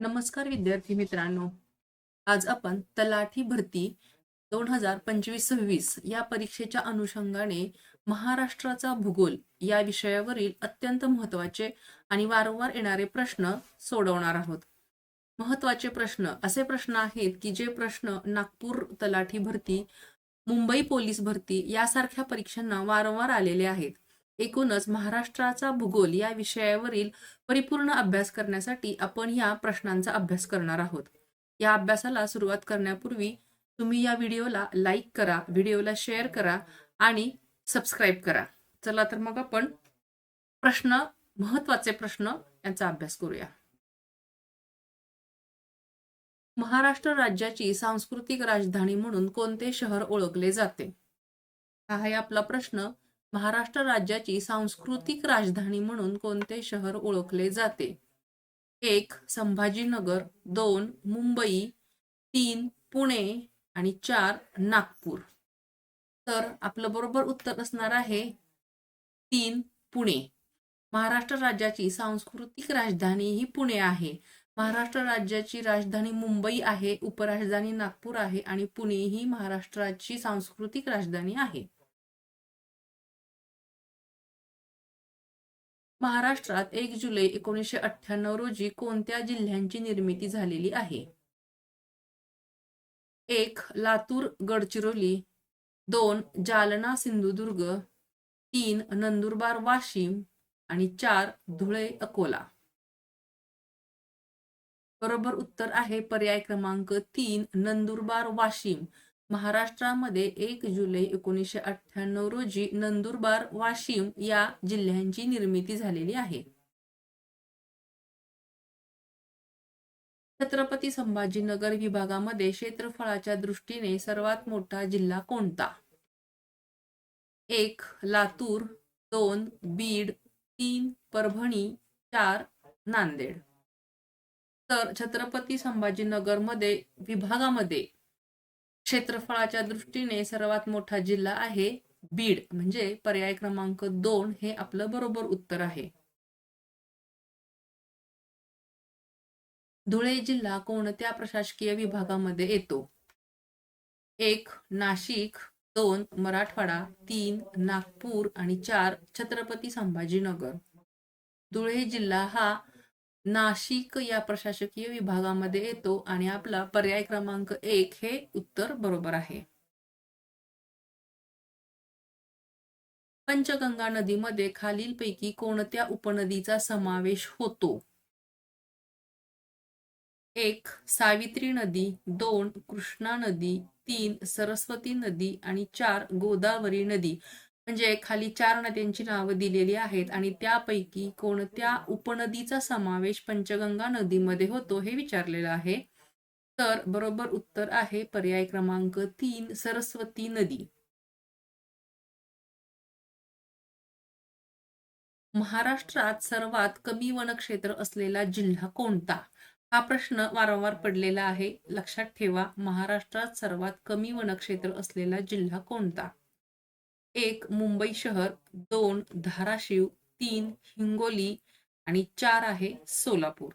नमस्कार विद्यार्थी मित्रांनो. आज आपण तलाठी भरती 2025-26 या परीक्षेच्या अनुषंगाने महाराष्ट्राचा भूगोल या विषयावरील अत्यंत महत्त्वाचे आणि वारंवार येणारे प्रश्न सोडवणार आहोत. महत्त्वाचे प्रश्न असे प्रश्न आहेत की जे प्रश्न नागपूर तलाठी भरती, मुंबई पोलीस भरती यासारख्या परीक्षांना वारंवार आलेले आहेत. एकूणच महाराष्ट्राचा भूगोल या विषयावरील परिपूर्ण अभ्यास करण्यासाठी आपण या प्रश्नांचा अभ्यास करणार आहोत. या अभ्यासाला सुरुवात करण्यापूर्वी तुम्ही या व्हिडिओला लाईक करा, व्हिडिओला शेअर करा आणि सबस्क्राईब करा. चला तर मग आपण महत्त्वाचे प्रश्न यांचा अभ्यास करूया. महाराष्ट्र राज्याची सांस्कृतिक राजधानी म्हणून कोणते शहर ओळखले जाते? हा आहे आपला प्रश्न. महाराष्ट्र राज्याची सांस्कृतिक राजधानी म्हणून कोणते शहर ओळखले जाते? 1. संभाजीनगर, 2. मुंबई, 3. पुणे आणि 4. नागपूर. तर आपलं बरोबर उत्तर असणार आहे 3. पुणे. महाराष्ट्र राज्याची सांस्कृतिक राजधानी ही पुणे आहे. महाराष्ट्र राज्याची राजधानी मुंबई आहे, उपराजधानी नागपूर आहे आणि पुणे ही महाराष्ट्राची सांस्कृतिक राजधानी आहे. महाराष्ट्रात 1 जुलै 1998 रोजी कोणत्या जिल्ह्यांची निर्मिती झालेली आहे? 1. लातूर गडचिरोली, 2. जालना सिंधुदुर्ग, 3. नंदुरबार वाशिम आणि 4. धुळे अकोला. बरोबर उत्तर आहे पर्याय क्रमांक 3 नंदुरबार वाशिम. महाराष्ट्रामध्ये 1 जुलै 1998 रोजी नंदुरबार वाशिम या जिल्ह्यांची निर्मिती झालेली आहे. छत्रपती संभाजीनगर विभागामध्ये क्षेत्रफळाच्या दृष्टीने सर्वात मोठा जिल्हा कोणता? 1. लातूर, 2. बीड, 3. परभणी, 4. नांदेड. तर छत्रपती संभाजीनगरमध्ये विभागामध्ये क्षेत्रफळाच्या दृष्टीने सर्वात मोठा जिल्हा आहे बीड, म्हणजे पर्याय क्रमांक 2 हे आपलं बरोबर उत्तर आहे. धुळे जिल्हा कोणत्या प्रशासकीय विभागामध्ये येतो? 1. नाशिक, 2. मराठवाडा, 3. नागपूर आणि 4. छत्रपती संभाजीनगर. धुळे जिल्हा हा नाशिक या प्रशासकीय विभागामध्ये येतो आणि आपला पर्याय क्रमांक 1 हे उत्तर बरोबर आहे. पंचगंगा नदीमध्ये खालीलपैकी कोणत्या उपनदीचा समावेश होतो? 1. सावित्री नदी, 2. कृष्णा नदी, 3. सरस्वती नदी आणि 4. गोदावरी नदी. म्हणजे खाली 4 नद्यांची नावं दिलेली आहेत आणि त्यापैकी कोणत्या उपनदीचा समावेश पंचगंगा नदीमध्ये होतो हे विचारलेलं आहे. तर बरोबर उत्तर आहे पर्याय क्रमांक 3 सरस्वती नदी. महाराष्ट्रात सर्वात कमी वनक्षेत्र असलेला जिल्हा कोणता? हा प्रश्न वारंवार पडलेला आहे. लक्षात ठेवा, महाराष्ट्रात सर्वात कमी वनक्षेत्र असलेला जिल्हा कोणता? 1. मुंबई शहर, 2. धाराशिव, 3. हिंगोली आणि 4 आहे सोलापूर.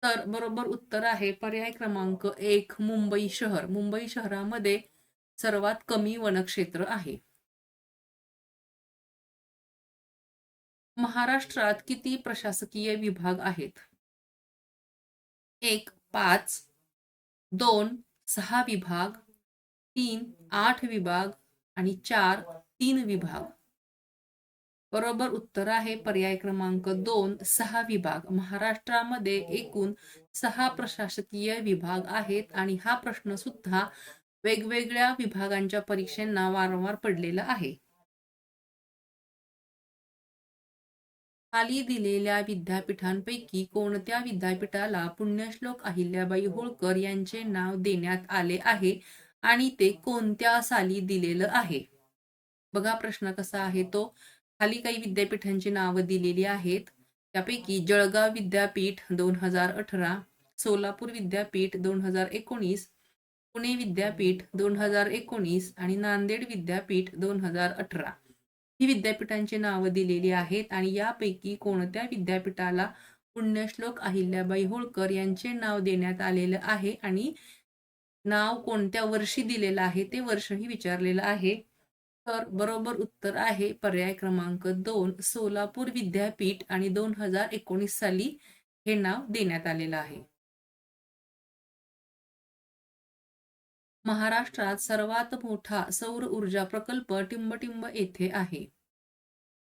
तर बरोबर उत्तर आहे पर्याय क्रमांक 1 मुंबई शहर. मुंबई शहरामध्ये सर्वात कमी वनक्षेत्र आहे. महाराष्ट्रात किती प्रशासकीय विभाग आहेत? 1. 5, 2. 6 विभाग, 3. 8 विभाग आणि 4. 3 विभाग. बरोबर उत्तर आहे पर्याय क्रमांक 2 6 विभाग. महाराष्ट्रामध्ये एकूण 6 प्रशासकीय विभाग आहेत आणि हा प्रश्न सुद्धा वेगवेगळ्या विभागांच्या परीक्षांना वारंवार पडलेला आहे. खाली दिलेल्या विद्यापीठांपैकी कोणत्या विद्यापीठाला पुण्यश्लोक अहिल्याबाई होळकर यांचे नाव देण्यात आले आहे आणि ते कोणत्या साली दिलेलं आहे? बघा प्रश्न कसा आहे तो. खाली काही विद्यापीठांची नावं दिलेली आहेत. त्यापैकी जळगाव विद्यापीठ 2018, सोलापूर विद्यापीठ 2019, पुणे विद्यापीठ 2019 आणि नांदेड विद्यापीठ 2018. ही विद्यापीठांची नावं दिलेली आहेत आणि यापैकी कोणत्या विद्यापीठाला पुण्यश्लोक अहिल्याबाई होळकर यांचे नाव देण्यात आलेलं आहे आणि नाव कोणत्या वर्षी दिलेलं आहे ते वर्षही विचारलेलं आहे. तर बरोबर उत्तर आहे पर्याय क्रमांक 2, सोलापूर विद्यापीठ आणि 2019 साली हे नाव देण्यात आलेलं आहे. महाराष्ट्रात सर्वात मोठा सौर ऊर्जा प्रकल्प टिंबटिंब येथे आहे.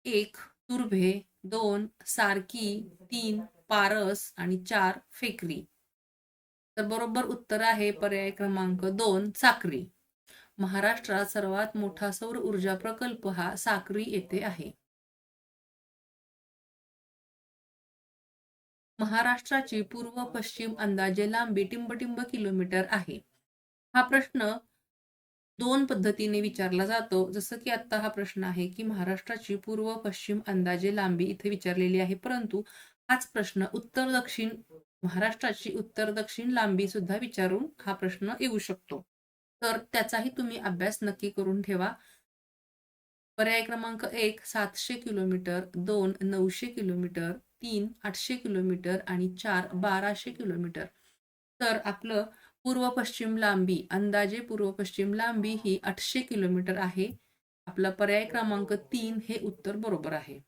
1 तुर्भे, 2 सारकी, 3 पारस आणि 4 फेकरी. तर बरोबर उत्तर आहे पर्याय क्रमांक 2 साक्री. महाराष्ट्रात सर्वात मोठा सौर ऊर्जा प्रकल्प हा साक्री येथे आहे. महाराष्ट्राची पूर्व पश्चिम अंदाजे लांबी टिंबटिंब किलोमीटर आहे. हा प्रश्न दोन पद्धतीने विचारला जातो. जसं की आता हा प्रश्न आहे की महाराष्ट्राची पूर्व पश्चिम अंदाजे लांबी इथे विचारलेली आहे, परंतु हाच प्रश्न उत्तर दक्षिण महाराष्ट्राची उत्तर दक्षिण लांबी सुद्धा विचारून हा प्रश्न येऊ शकतो. तर त्याचाही तुम्ही अभ्यास नक्की करून ठेवा. पर्याय क्रमांक 1 700 किलोमीटर, 2 900 किलोमीटर, 3 800 किलोमीटर आणि 4 1200 किलोमीटर. तर आपलं पूर्व पश्चिम लांबी अंदाजे पूर्व पश्चिम लांबी ही 800 किलोमीटर आहे. आपला पर्याय क्रमांक 3 हे उत्तर बरोबर आहे.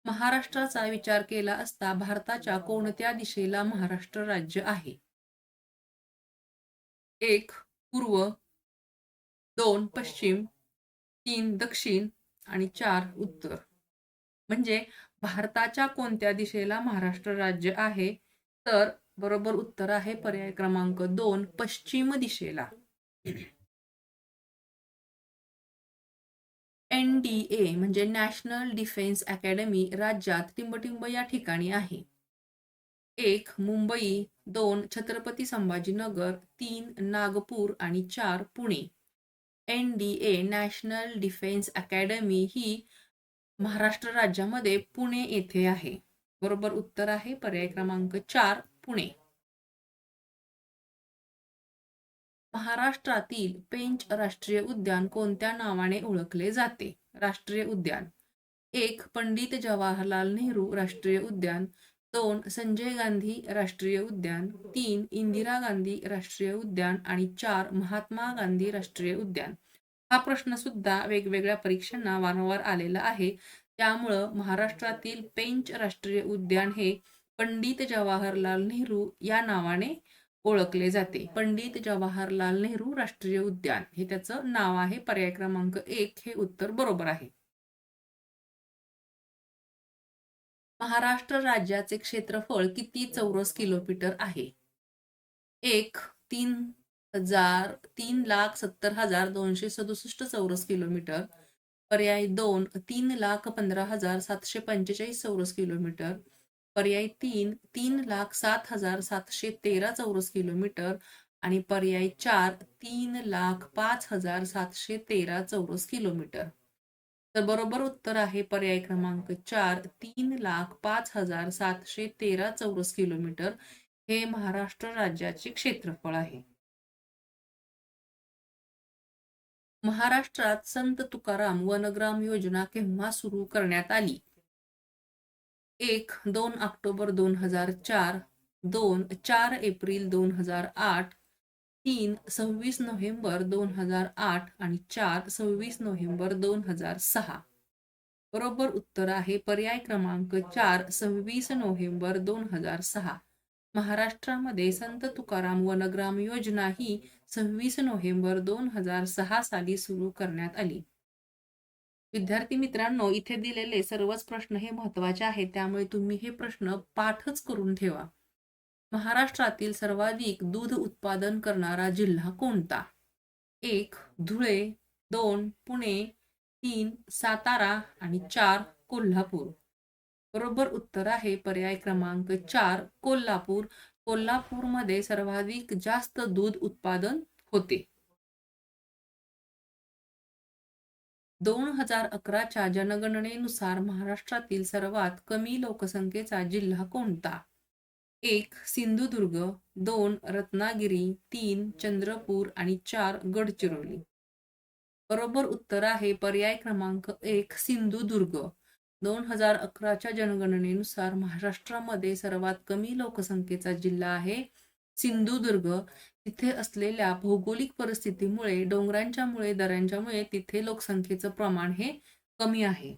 महाराष्ट्राचा विचार केला असता भारताच्या कोणत्या दिशेला महाराष्ट्र राज्य आहे? 1 पूर्व, 2 पश्चिम, 3 दक्षिण आणि 4 उत्तर. म्हणजे भारताच्या कोणत्या दिशेला महाराष्ट्र राज्य आहे? तर बरोबर उत्तर आहे पर्याय क्रमांक 2 पश्चिम दिशेला. NDA म्हणजे नॅशनल डिफेन्स अकॅडमी राज्यात टिंबटिंब या ठिकाणी आहे. 1 मुंबई, 2 छत्रपती संभाजीनगर, 3 नागपूर आणि 4 Pune. NDA national defence academy ही महाराष्ट्र राज्यामध्ये पुणे येथे आहे. बरोबर उत्तर आहे पर्याय क्रमांक 4 पुणे. महाराष्ट्रातील पेंच राष्ट्रीय उद्यान कोणत्या नावाने ओळखले जाते? राष्ट्रीय उद्यान 1 पंडित जवाहरलाल नेहरू राष्ट्रीय उद्यान, 2 संजय गांधी राष्ट्रीय उद्यान, 3 इंदिरा गांधी राष्ट्रीय उद्यान आणि 4 महात्मा गांधी राष्ट्रीय उद्यान. हा प्रश्न सुद्धा वेगवेगळ्या परीक्षांना वारंवार आलेला आहे. त्यामुळं महाराष्ट्रातील पेंच राष्ट्रीय उद्यान हे पंडित जवाहरलाल नेहरू या नावाने ओळखले जाते. पंडित जवाहरलाल नेहरू राष्ट्रीय उद्यान हे त्याचं नाव आहे. पर्याय क्रमांक 1 हे उत्तर बरोबर आहे. महाराष्ट्र राज्याचे क्षेत्रफळ किती चौरस किलोमीटर आहे? 1 3,70,267 चौरस किलोमीटर. पर्याय 2 3,15,745 चौरस किलोमीटर. पर्याय 3 3,07,713 चौरस किलोमीटर आणि पर्याय 4 3,05,713 चौरस किलोमीटर. तर बरोबर उत्तर आहे पर्याय क्रमांक 4 3,05,713 चौरस किलोमीटर हे महाराष्ट्र राज्याचे क्षेत्रफळ आहे. महाराष्ट्रात संत तुकाराम वनग्राम योजना केव्हा सुरू करण्यात आली? 1 2 ऑक्टोबर 2004, 2 4 एप्रिल 2008, 3 26 नोव्हेंबर 2008 आणि 4 26 नोव्हेंबर 2006. बरोबर उत्तर आहे पर्याय क्रमांक 4 26 नोव्हेंबर 2006. महाराष्ट्रामध्ये संत तुकाराम वनग्राम योजना ही 26 नोव्हेंबर 2006 साली सुरू करण्यात आली. विद्यार्थी मित्रांनो, इथे दिलेले सर्वच प्रश्न हे महत्त्वाचे आहेत, त्यामुळे तुम्ही हे प्रश्न पाठच करून ठेवा. महाराष्ट्रातील सर्वाधिक दूध उत्पादन करणारा जिल्हा कोणता? 1 धुळे, 2 पुणे, 3 सातारा आणि 4 कोल्हापूर. बरोबर उत्तर आहे पर्याय क्रमांक 4 कोल्हापूर. कोल्हापूरमध्ये सर्वाधिक जास्त दूध उत्पादन होते. 2011च्या जनगणनेनुसार महाराष्ट्रातील सर्वात कमी लोकसंख्येचा जिल्हा कोणता? 1 सिंधुदुर्ग, 2 रत्नागिरी, 3 चंद्रपूर आणि 4 गडचिरोली. बरोबर उत्तर आहे पर्याय क्रमांक 1 सिंधुदुर्ग. 2011च्या जनगणनेनुसार महाराष्ट्रामध्ये सर्वात कमी लोकसंख्येचा जिल्हा आहे सिंधुदुर्ग. तिथे असलेल्या भौगोलिक परिस्थितीमुळे, डोंगरांच्यामुळे, दऱ्यांच्यामुळे तिथे लोकसंख्येचं प्रमाण हे कमी आहे.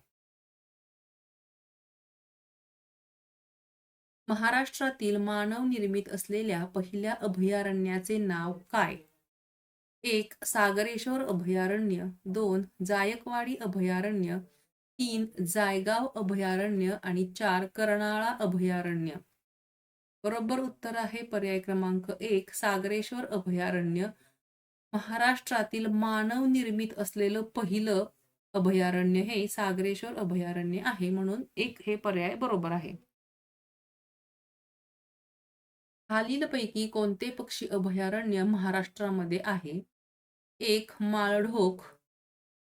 महाराष्ट्रातील मानव निर्मित असलेल्या पहिल्या अभयारण्याचे नाव काय? 1. सागरेश्वर अभयारण्य, 2. जायकवाडी अभयारण्य, 3. जायगाव अभयारण्य आणि 4. कर्नाळा अभयारण्य. बरोबर उत्तर आहे पर्याय क्रमांक 1. सागरेश्वर अभयारण्य. महाराष्ट्रातील मानव निर्मित असलेलं पहिलं अभयारण्य हे सागरेश्वर अभयारण्य आहे, म्हणून 1 हे पर्याय बरोबर आहे. खालीलपैकी कोणते पक्षी अभयारण्य महाराष्ट्रामध्ये आहे? 1. माळढोक,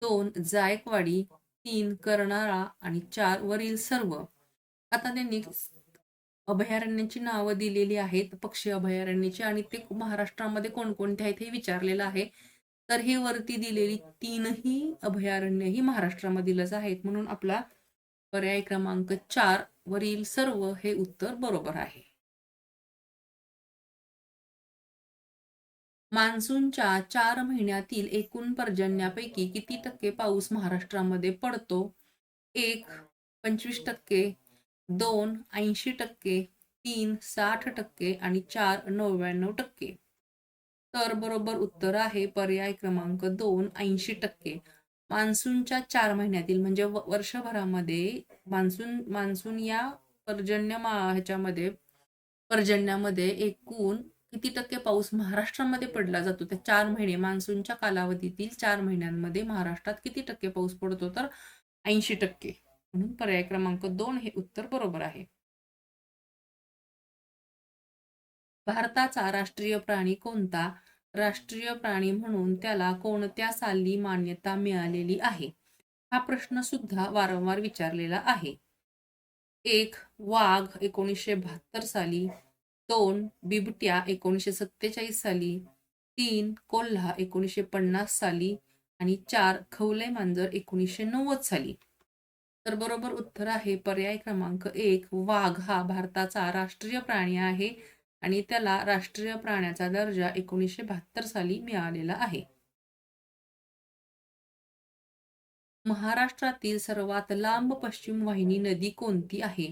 2. जायकवाडी, 3. कर्नाळा आणि 4. वरील सर्व. आता त्यांनी अभयारण्याची नावं दिलेली आहेत, पक्षी अभयारण्याची, आणि ते महाराष्ट्रामध्ये कोणकोणते आहेत हे विचारलेलं आहे. तर हे वरती दिलेली 3ही अभयारण्य ही महाराष्ट्रामधीलच आहेत, म्हणून आपला पर्याय क्रमांक 4 वरील सर्व हे उत्तर बरोबर आहे. मान्सूनच्या 4 महिन्यातील एकूण पर्जन्यापैकी किती टक्के पाऊस महाराष्ट्रामध्ये पडतो? 1. 25%, 2. 80%, 3. 60% आणि 4. 99%. तर बरोबर उत्तर आहे पर्याय क्रमांक 2. 80%. मान्सूनच्या 4 महिन्यातील म्हणजे वर्षभरामध्ये मान्सून या पर्जन्यामध्ये एकूण किती टक्के पाऊस महाराष्ट्रामध्ये पडला जातो? त्या 4 महिने मान्सूनच्या कालावधीतील 4 महिन्यांमध्ये महाराष्ट्रात किती टक्के पाऊस पडतो? तर 80%. म्हणून पर्याय क्रमांक 2 हे उत्तर बरोबर आहे. भारताचा राष्ट्रीय प्राणी कोणता? राष्ट्रीय प्राणी म्हणून त्याला कोणत्या साली मान्यता मिळालेली आहे? हा प्रश्न सुद्धा वारंवार विचारलेला आहे. 1. वाघ 1972 साली, 2. बिबट्या 1947 साली, 3. कोल्हा 1950 साली आणि 4. खवले मांजर 1990 साली. तर बरोबर उत्तर आहे पर्याय क्रमांक 1. वाघ हा भारताचा राष्ट्रीय प्राणी आहे आणि त्याला राष्ट्रीय प्राण्याचा दर्जा 1972 साली मिळालेला आहे. महाराष्ट्रातील सर्वात लांब पश्चिम वाहिनी नदी कोणती आहे?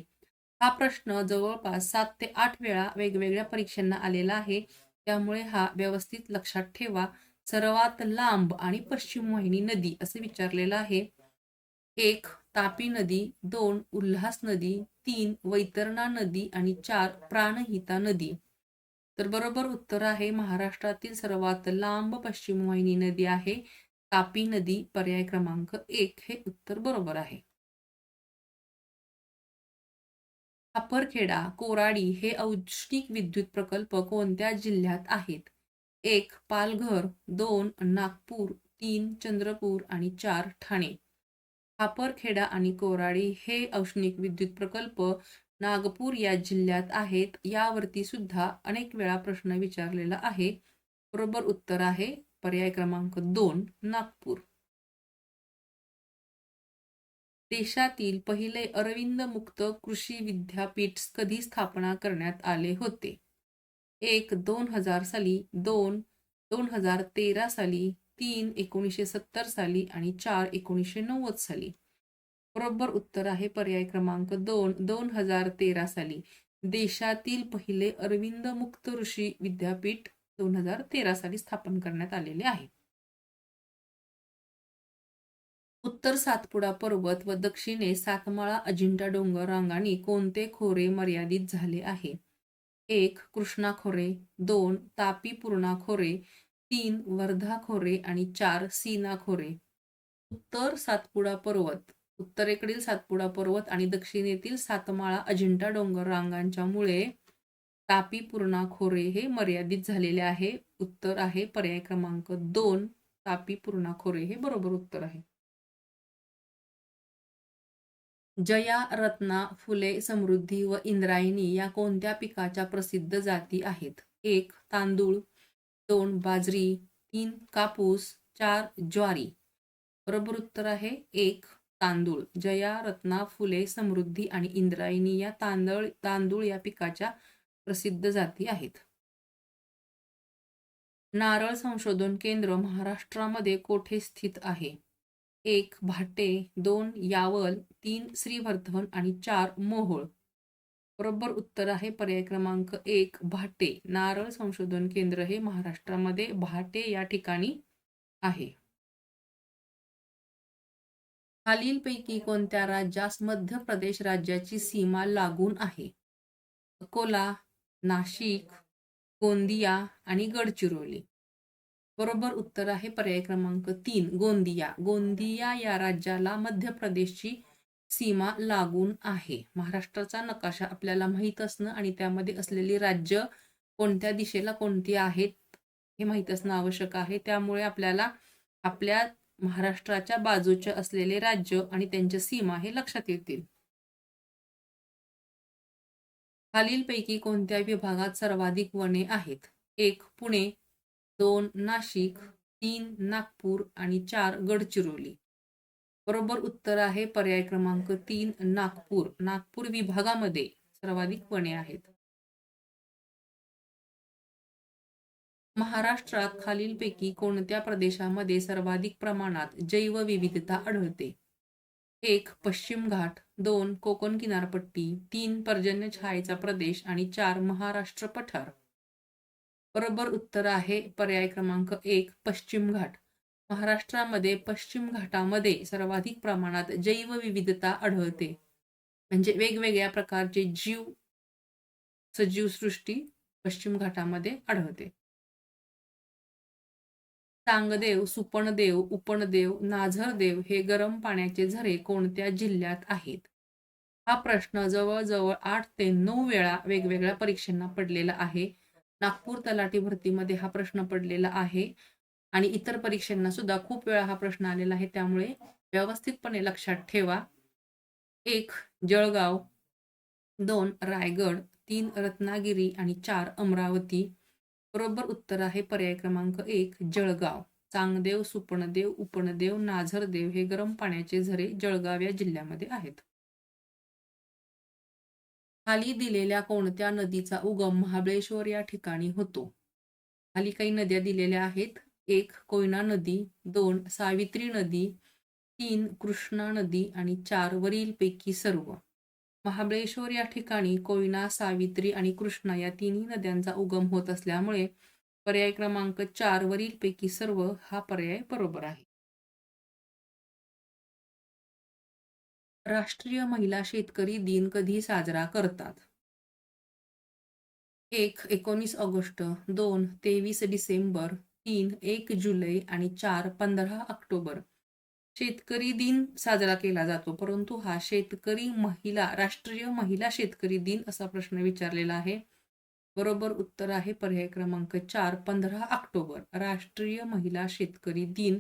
हा प्रश्न जवळपास 7 ते 8 वेळा वेगवेगळ्या परीक्षांना आलेला आहे, त्यामुळे हा व्यवस्थित लक्षात ठेवा. सर्वात लांब आणि पश्चिम वाहिनी नदी असं विचारलेलं आहे. 1. तापी नदी, 2. उल्हास नदी, 3. वैतरणा नदी आणि 4. प्राणहिता नदी. तर बरोबर उत्तर आहे महाराष्ट्रातील सर्वात लांब पश्चिम वाहिनी नदी आहे तापी नदी. पर्याय क्रमांक 1 हे उत्तर बरोबर आहे. खापरखेडा, कोराडी हे औष्णिक विद्युत प्रकल्प कोणत्या जिल्ह्यात आहेत? 1. पालघर, 2. नागपूर, 3. चंद्रपूर आणि 4. ठाणे. खापरखेडा आणि कोराडी हे औष्णिक विद्युत प्रकल्प नागपूर या जिल्ह्यात आहेत. यावरती सुद्धा अनेक वेळा प्रश्न विचारलेला आहे. बरोबर उत्तर आहे पर्याय क्रमांक 2 नागपूर. देशातील पहिले अरविंद मुक्त कृषी विद्यापीठ कधी स्थापना करण्यात आले होते? 1. 2000 साली, 2. 2013 साली, 3. 1970 साली आणि 4. 1990 साली. बरोबर उत्तर आहे पर्याय क्रमांक 2. 2013 साली. देशातील पहिले अरविंद मुक्त ऋषी विद्यापीठ 2013 साली स्थापन करण्यात आलेले आहे. उत्तर सातपुडा पर्वत व दक्षिणे सातमाळा अजिंठा डोंगर रांगांनी कोणते खोरे मर्यादित झाले आहे? 1. कृष्णा खोरे, 2. तापी पूर्णा खोरे, 3. वर्धा खोरे आणि 4. सीना खोरे. उत्तर सातपुडा पर्वत, उत्तरेकडील सातपुडा पर्वत आणि दक्षिणेतील सातमाळा अजिंठा डोंगर रांगांच्या मुळे तापी पूर्णा खोरे हे मर्यादित झालेले आहे. उत्तर आहे पर्याय क्रमांक 2 तापी पूर्णा खोरे हे बरोबर उत्तर आहे. जया, रत्ना, फुले, समृद्धी व इंद्रायणी या कोणत्या पिकाच्या प्रसिद्ध जाती आहेत? 1. तांदूळ, 2. बाजरी, 3. कापूस, 4. ज्वारी. बरोबर उत्तर आहे 1. तांदूळ. जया, रत्ना, फुले, समृद्धी आणि इंद्रायणी या तांदूळ या पिकाच्या प्रसिद्ध जाती आहेत. नारळ संशोधन केंद्र महाराष्ट्रामध्ये कोठे स्थित आहे? 1. भाटे, 2. यावल, 3. श्रीवर्धन आणि 4. मोहोळ. बरोबर उत्तर आहे पर्याय क्रमांक 1. भाटे. नारळ संशोधन केंद्र हे महाराष्ट्रामध्ये भाटे या ठिकाणी आहे. खालीलपैकी कोणत्या राज्यास मध्य प्रदेश राज्याची सीमा लागून आहे? अकोला, नाशिक, गोंदिया आणि गडचिरोली. बरोबर उत्तर आहे पर्याय क्रमांक 3. गोंदिया. गोंदिया या राज्याला मध्य प्रदेशची सीमा लागून आहे. महाराष्ट्राचा नकाशा आपल्याला माहीत असणं आणि त्यामध्ये असलेली राज्य कोणत्या दिशेला कोणती आहेत हे माहीत असणं आवश्यक आहे. त्यामुळे आपल्याला आपल्या महाराष्ट्राच्या बाजूच्या असलेले राज्य आणि त्यांच्या सीमा हे लक्षात येतील. खालीलपैकी कोणत्या विभागात सर्वाधिक वने आहेत? 1. पुणे, 2. नाशिक, 3. नागपूर आणि 4. गडचिरोली. बरोबर उत्तर आहे पर्याय क्रमांक 3. नागपूर. नागपूर विभागामध्ये सर्वाधिक वने आहेत. महाराष्ट्रात खालीलपैकी कोणत्या प्रदेशामध्ये सर्वाधिक प्रमाणात जैवविविधता आढळते? 1. पश्चिम घाट, 2. कोकण किनारपट्टी, 3. पर्जन्य छायेचा प्रदेश आणि 4. महाराष्ट्र पठार. बरोबर उत्तर आहे पर्याय क्रमांक 1. पश्चिम घाट. महाराष्ट्रामध्ये पश्चिम घाटामध्ये सर्वाधिक प्रमाणात जैवविविधता आढळते. म्हणजे वेगवेगळ्या प्रकारचे सजीवसृष्टी पश्चिम घाटामध्ये आढळते. चांगदेव, सुपणदेव, उपणदेव, नाझरदेव हे गरम पाण्याचे झरे कोणत्या जिल्ह्यात आहेत? हा प्रश्न जवळजवळ 8 ते 9 वेळा वेगवेगळ्या परीक्षांना पडलेला आहे. नागपूर तलाठी भरतीमध्ये हा प्रश्न पडलेला आहे आणि इतर परीक्षांना सुद्धा खूप वेळा हा प्रश्न आलेला आहे. त्यामुळे व्यवस्थितपणे लक्षात ठेवा. 1. जळगाव, 2. रायगड, 3. रत्नागिरी आणि 4. अमरावती. बरोबर उत्तर आहे पर्याय क्रमांक 1. जळगाव. चांगदेव, सुपणदेव, उपणदेव, नाझरदेव हे गरम पाण्याचे झरे जळगाव या जिल्ह्यामध्ये आहेत. खाली दिलेल्या कोणत्या नदीचा उगम महाबळेश्वर या ठिकाणी होतो? खाली काही नद्या दिलेल्या आहेत. 1. कोयना नदी, 2. सावित्री नदी, 3. कृष्णा नदी आणि 4. वरीलपैकी सर्व. महाबळेश्वर या ठिकाणी कोयना, सावित्री आणि कृष्णा या तिन्ही नद्यांचा उगम होत असल्यामुळे पर्याय क्रमांक 4 वरीलपैकी सर्व हा पर्याय बरोबर आहे. राष्ट्रीय महिला शेतकरी दिन कधी साजरा करतात? 1. 19 ऑगस्ट, 2. 23 डिसेंबर, 3. 1 जुलै आणि 4. 15 ऑक्टोबर. शेतकरी दिन साजरा केला जातो, परंतु हा राष्ट्रीय महिला शेतकरी दिन असा प्रश्न विचारलेला आहे. बरोबर उत्तर आहे पर्याय क्रमांक 4. 15 ऑक्टोबर. राष्ट्रीय महिला शेतकरी दिन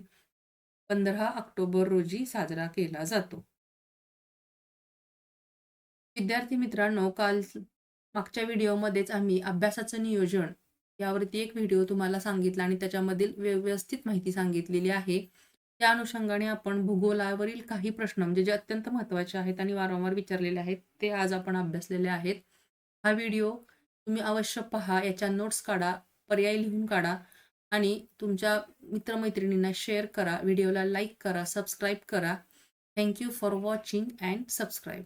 15 ऑक्टोबर रोजी साजरा केला जातो. विद्यार्थी मित्रांनो, मागच्या व्हिडिओमध्येच आम्ही अभ्यासाचं नियोजन यावरती एक व्हिडिओ तुम्हाला सांगितला आणि त्याच्यामधील व्यवस्थित माहिती सांगितलेली आहे. त्या अनुषंगाने आपण भूगोलावरील काही प्रश्न म्हणजे जे अत्यंत महत्त्वाचे आहेत आणि वारंवार विचारलेले आहेत ते आज आपण अभ्यासलेले आहेत. हा व्हिडिओ तुम्ही अवश्य पहा, याच्या नोट्स काढा, पर्याय लिहून काढा आणि तुमच्या मित्रमैत्रिणींना शेअर करा, व्हिडिओला लाईक करा, सबस्क्राईब करा. Thank you for watching and subscribe.